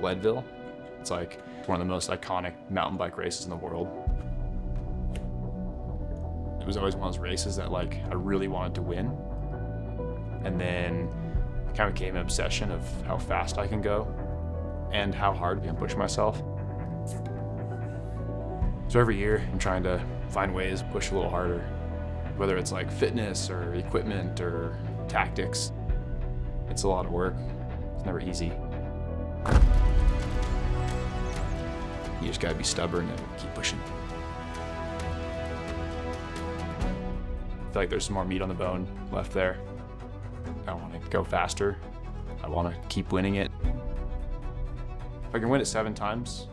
Leadville. It's like one of the most iconic mountain bike races in the world. It was always one of those races that like I really wanted to win. And then it kind of became an obsession of how fast I can go and how hard I can push myself. So every year I'm trying to find ways to push a little harder, whether it's like fitness or equipment or tactics. It's a lot of work. It's never easy. You just gotta be stubborn and keep pushing. I feel like there's some more meat on the bone left there. I want to go faster. I want to keep winning it. If I can win it 7 times,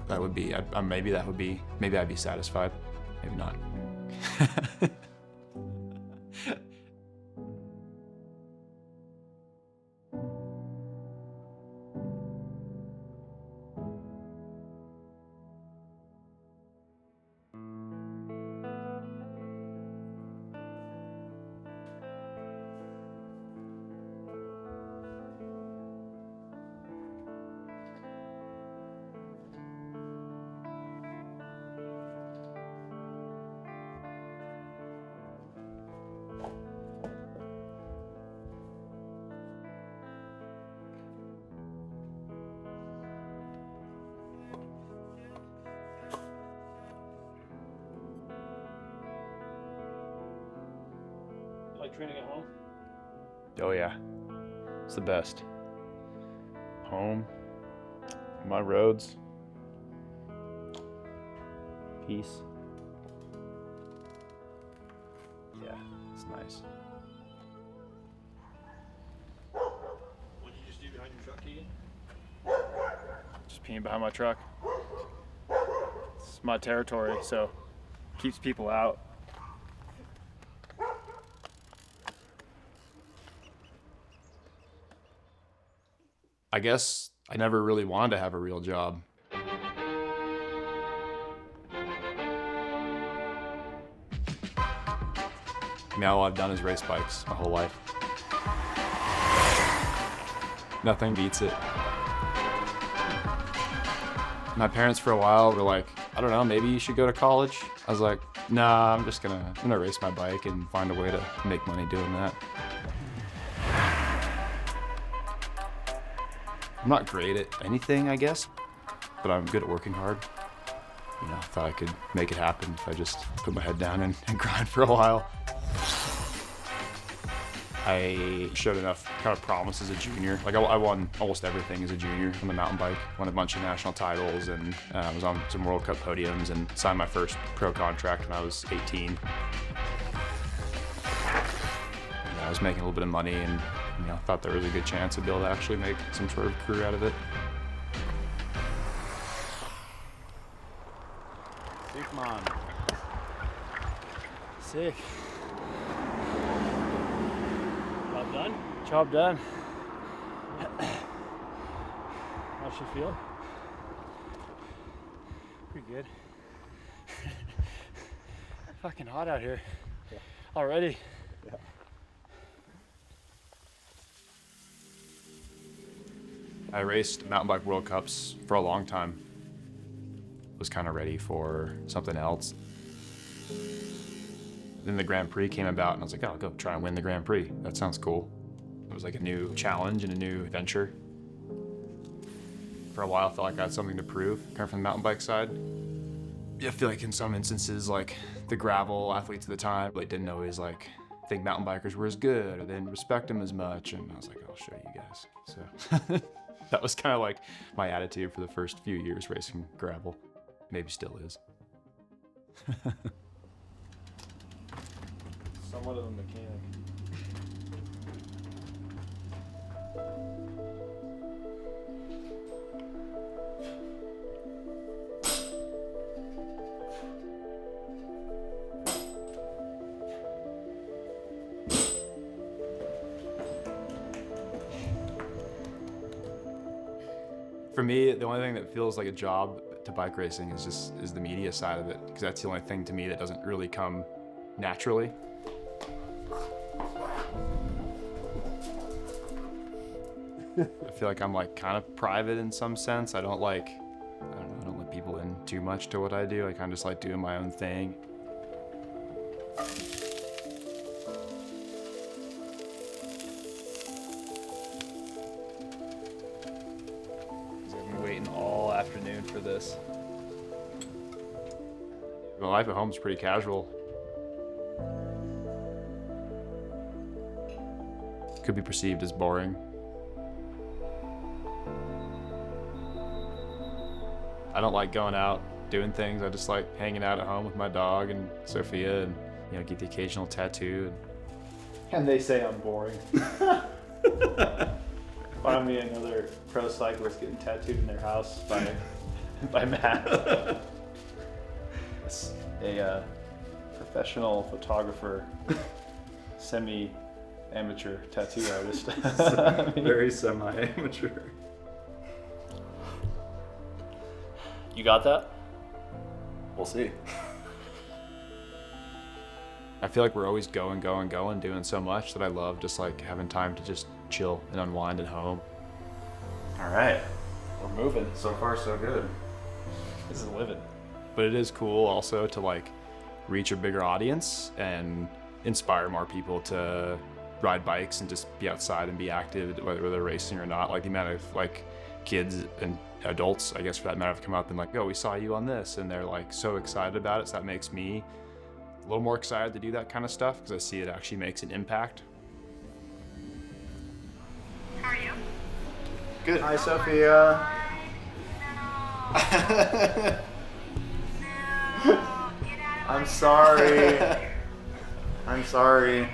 that would be, maybe I'd be satisfied. Maybe not. Like training at home? Oh yeah, it's the best. Home, my roads, peace. Yeah, it's nice. What did you just do behind your truck, Keegan? Just peeing behind my truck. It's my territory, so keeps people out. I guess I never really wanted to have a real job. All I've done is race bikes my whole life. Nothing beats it. My parents for a while were like, I don't know, maybe you should go to college. I was like, nah, I'm gonna race my bike and find a way to make money doing that. I'm not great at anything, I guess, but I'm good at working hard. You know, I thought I could make it happen if I just put my head down and grind for a while. I showed enough kind of promise as a junior. Like I won almost everything as a junior on the mountain bike. Won a bunch of national titles and was on some World Cup podiums and signed my first pro contract when I was 18. I was making a little bit of money and thought there was a good chance I'd be able to actually make some sort of career out of it. Sick, man. Sick. Job done? Job done. How's she feel? Pretty good. Fucking hot out here already. Yeah. I raced mountain bike World Cups for a long time. Was kind of ready for something else. Then the Grand Prix came about and I was like, oh, I'll go try and win the Grand Prix. That sounds cool. It was like a new challenge and a new adventure. For a while I felt like I had something to prove, coming from the mountain bike side. I feel like in some instances, like the gravel athletes at the time, they didn't always like think mountain bikers were as good or they didn't respect them as much. And I was like, I'll show you guys. So that was kind of like my attitude for the first few years racing gravel. Maybe still is. Somewhat of a mechanic. For me, the only thing that feels like a job to bike racing is the media side of it, because that's the only thing to me that doesn't really come naturally. I feel like I'm like kind of private in some sense. I don't like, I don't know, I don't let people in too much to what I do. I kind of just like doing my own thing. I've been waiting all afternoon for this. My life at home is pretty casual. Could be perceived as boring. I don't like going out doing things. I just like hanging out at home with my dog and Sophia, and get the occasional tattoo. And they say I'm boring. Find me another pro cyclist getting tattooed in their house by Matt. It's a professional photographer, semi-amateur tattoo artist. Very semi-amateur. You got that? We'll see. I feel like we're always going, doing so much that I love just like having time to just chill and unwind at home. All right, we're moving. So far, so good. This is living. But it is cool also to like reach a bigger audience and inspire more people to ride bikes and just be outside and be active, whether they're racing or not. Like the amount of like kids and adults, I guess for that matter, have come up and like, oh, we saw you on this, and they're like so excited about it. So that makes me a little more excited to do that kind of stuff because I see it actually makes an impact. How are you? Good. Hi, Sophia. I'm sorry. I'm sorry.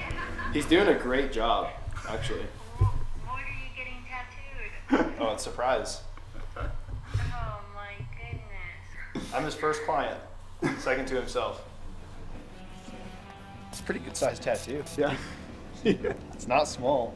He's doing a great job, actually. What are you getting tattooed? Oh, it's a surprise. Oh my goodness. I'm his first client, second to himself. It's a pretty good sized tattoo. Yeah. It's not small.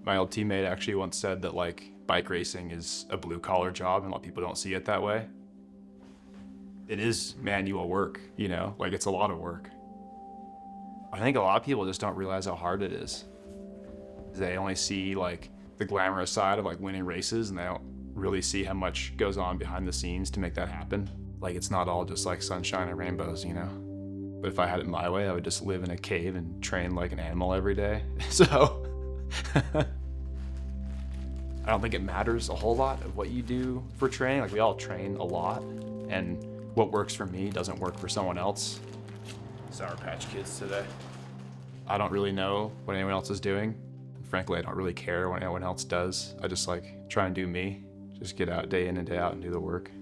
My old teammate actually once said that like bike racing is a blue collar job and a lot of people don't see it that way. It is manual work, like it's a lot of work. I think a lot of people just don't realize how hard it is. They only see like the glamorous side of like winning races and they don't really see how much goes on behind the scenes to make that happen. Like it's not all just like sunshine and rainbows, But if I had it my way, I would just live in a cave and train like an animal every day. So I don't think it matters a whole lot of what you do for training. Like we all train a lot, and what works for me doesn't work for someone else. Sour Patch Kids today. I don't really know what anyone else is doing. Frankly, I don't really care what anyone else does. I just like try and do me. Just get out day in and day out and do the work.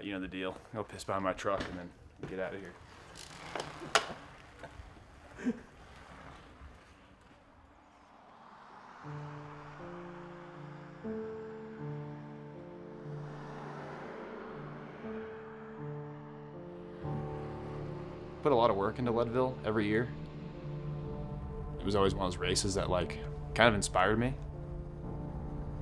You know the deal. Go piss behind my truck and then get out of here. Put a lot of work into Leadville every year. It was always one of those races that like kind of inspired me.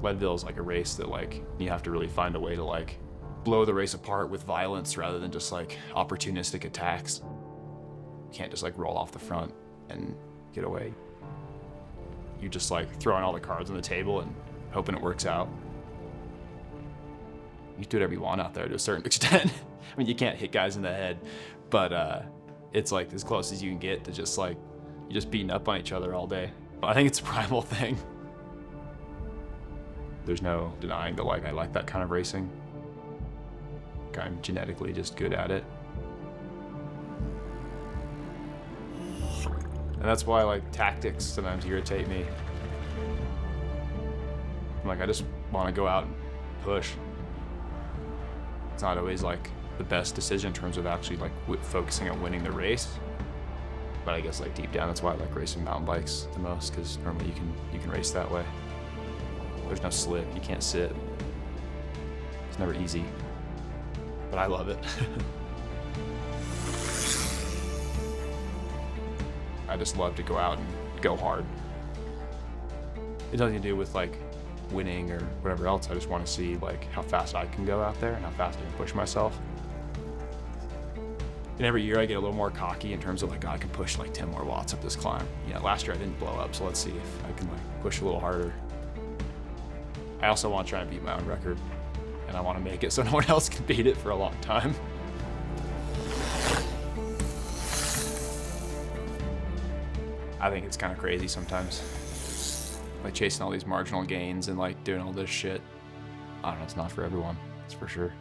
Leadville is like a race that like you have to really find a way to like blow the race apart with violence rather than just like opportunistic attacks. You can't just like roll off the front and get away. You just like throwing all the cards on the table and hoping it works out. You can do whatever you want out there to a certain extent. I mean, you can't hit guys in the head, but it's like as close as you can get to just like, you just beating up on each other all day. I think it's a primal thing. There's no denying that like I like that kind of racing. I'm genetically just good at it. And that's why like tactics sometimes irritate me. I'm like, I just want to go out and push. It's not always like the best decision in terms of actually like focusing on winning the race. But I guess like deep down, that's why I like racing mountain bikes the most, because normally you can race that way. There's no slip, you can't sit. It's never easy. But I love it. I just love to go out and go hard. It doesn't do with like winning or whatever else. I just want to see like how fast I can go out there and how fast I can push myself. And every year I get a little more cocky in terms of like, oh, I can push like 10 more watts up this climb. You know, last year I didn't blow up, so let's see if I can like push a little harder. I also want to try and beat my own record, and I want to make it so no one else can beat it for a long time. I think it's kind of crazy sometimes, like chasing all these marginal gains and like doing all this shit. I don't know, it's not for everyone, that's for sure.